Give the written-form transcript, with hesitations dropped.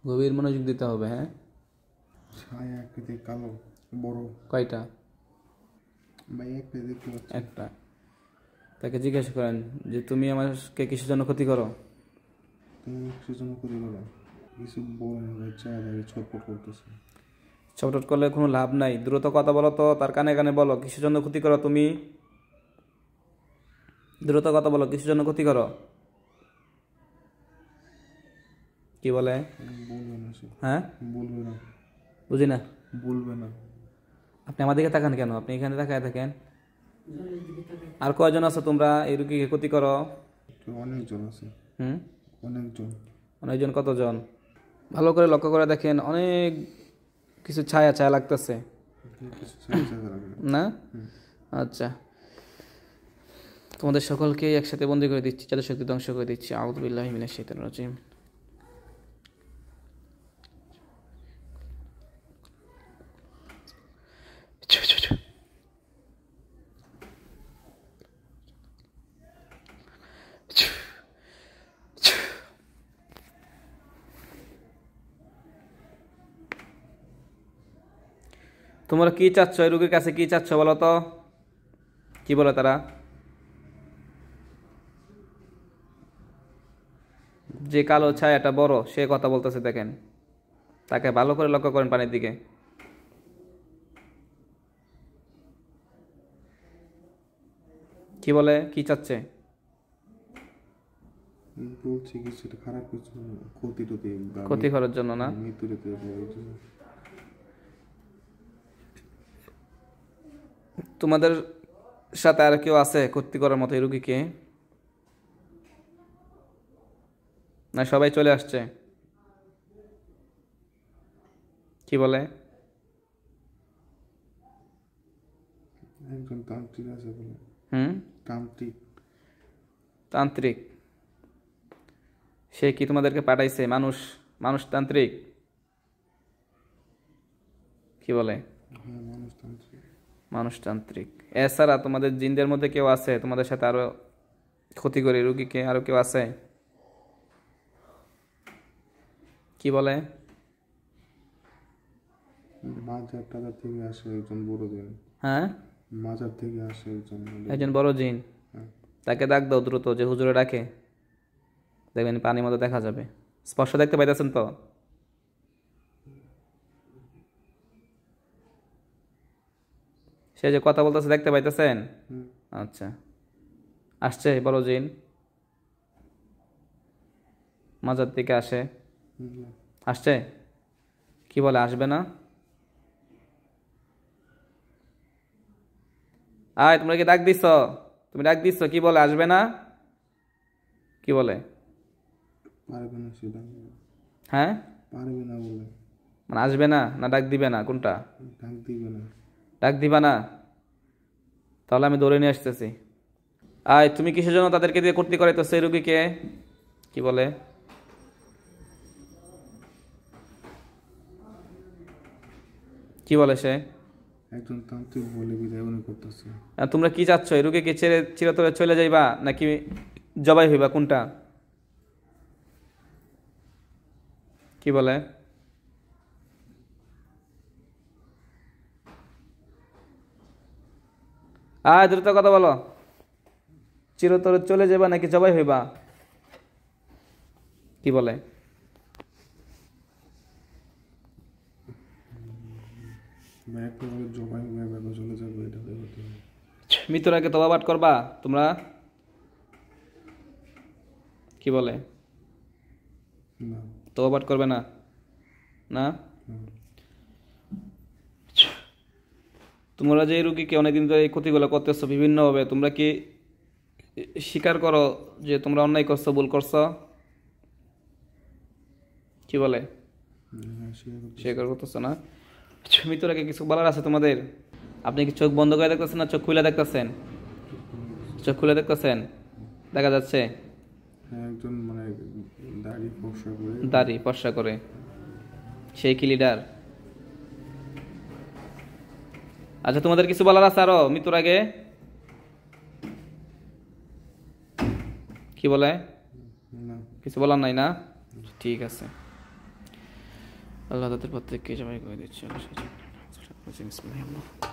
গভীর মনোযোগ দিতে হবে। হ্যাঁ, ছায়া আকৃতি কালো বড়। কয়টা? ভাই একটা দেখতে পাচ্ছি। একটা। তাকে জিজ্ঞাসা করেন যে তুমি আমাকে কিসের জন্য ক্ষতি করো? তুমি কিসের জন্য ক্ষতি করো? কিছু বড় ভাই ছায়া দেখে ছটফট করতেছে। ছটফট করলে কোনো লাভ নাই, দ্রুত কথা বলো তো, তার কানে কানে বলো কিসের জন্য ক্ষতি করো তুমি। দ্রুত কথা বলো, কিসের জন্য ক্ষতি করো? কি বলে? বলবে না সে। হ্যাঁ, বলবে না। বুঝি না। বলবে না। আপনি আমার দিকে তাকান কেন? আপনি এখানে তাকায় থাকেন। আর কয়জন আছো তোমরা এই রুগীকে ক্ষতি করো? অনেকজন আছে। অনেকজন। অনেকজন? কতজন? ভালো করে লক্ষ্য করে দেখেন, অনেক কিছু ছায়া ছায়া লাগতেছে কিছু ছায়া ছায়া লাগবে না? আচ্ছা, তোমাদের সকলকে একসাথে বন্দি করে দিচ্ছি, যাদের শক্তি ধ্বংস করে দিচ্ছি। আউযু বিল্লাহি মিনাশ শাইতানির রাজিম। তোমরা কি চাচ্ছ? এই রোগীর কাছে কি চাচ্ছ বলো তো? কি বলে তারা? যে কালো ছায়াটা বড়, সে কথা বলতেছে দেখেন, তাকে ভালো করে লক্ষ্য করেন পানির দিকে। কি বলে? কি চাচ্ছে? বলছি কিছু একটা খারাপ কিছু ক্ষতি টতি ক্ষতি করার জন্য না? মৃত্যুর তোমাদের সাথে আর কেউ আছে ক্ষতি করার মতো এই রুগীকে? না সবাই চলে আসছে? কি বলে? একজন তান্ত্রিক আছে বলে। তান্ত্রিক। তান্ত্রিক? সে কি তোমাদেরকে পাঠাইছে? মানুষ মানুষতান্ত্রিক? কি বলে? হ্যাঁ মানুষতান্ত্রিক। মানুষতান্ত্রিক। এছাড়া তোমাদের জিনদের মধ্যে কেউ আছে তোমাদের সাথে আরো ক্ষতি করে রুগীকে? আরো কেউ আছে? কি বলে? মাজার টাজার থেকে আসে একজন বড় জিন। হ্যাঁ, মাজার থেকে আসে একজন বড় জিন। হ্যাঁ। তাকে ডাক দাও দ্রুত, যে হুজুরে ডাকে। দেখবেন পানির মধ্যে দেখা যাবে। স্পষ্ট দেখতে পাইতেছেন তো? সে যে কথা বলতেছে দেখতে পাইতেছেন? আচ্ছা, আসছে বড় জিন, মাজার দিকে আসে। আসছে? কি বলে? আসবে না? আয়, তোমরা কি ডাক দিচ্ছ? তুমি ডাক দিচ্ছ, কি বলে? আসবে না? কি বলে? পারবে না সেটা। হ্যাঁ, পারবে না বলে। মানে আসবে না না ডাক দিবে না, কোনটা? ডাক দিবে না। ডাক দিবা না? তাহলে আমি দৌড়ে নিয়ে আসতেছি। আয়, তুমি কিসের জন্য তাদেরকে দিয়ে ক্ষতি করাইতো সেই রুগীকে? কি বলে? কি বলে সে? একজন তান্ত্রিক বলে বিদায় মনে করতেছে। আর তোমরা কি চাচ্ছ? এই রুগীকে ছেড়ে চিরতরে চলে যাইবা নাকি জবাই হইবা, কোনটা? কি বলে? আয়, দ্রুত কথা বলো। চিরতরে চলে যাবা নাকি জবাই হইবা? কি বলে? একটা বলে জবাই ব্যাপার চলে যাবে, এটা হতে হবে। মৃত্যুর আগে তওবা পাঠ করবা তোমরা? কি বলে? না। তওবা পাঠ করবে না? না? তোমরা যে রুগীকে অনেকদিন ধরে এই ক্ষতিগুলো করতেছো বিভিন্নভাবে, তোমরা কি স্বীকার করো যে তোমরা অন্যায় করছো, ভুল করছো? কি বলে? স্বীকার করতেছো না? মৃত্যুর আগে কিছু বলার আছে তোমাদের? আপনি কি চোখ বন্ধ করে দেখতেছেন না চোখ খুলে দেখতেছেন? চোখ খুলে দেখতেছেন? দেখা যাচ্ছে একজন মানে দাড়ি ফর্সা করে, সেই কি লিডার? আচ্ছা, তোমাদের কিছু বলার আছে আরো মৃত্যুর আগে? কি বলে? কিছু বলার নাই না? ঠিক আছে। আল্লাহ তাদের প্রত্যেককে জবাই করে দিচ্ছে। আল্লাহ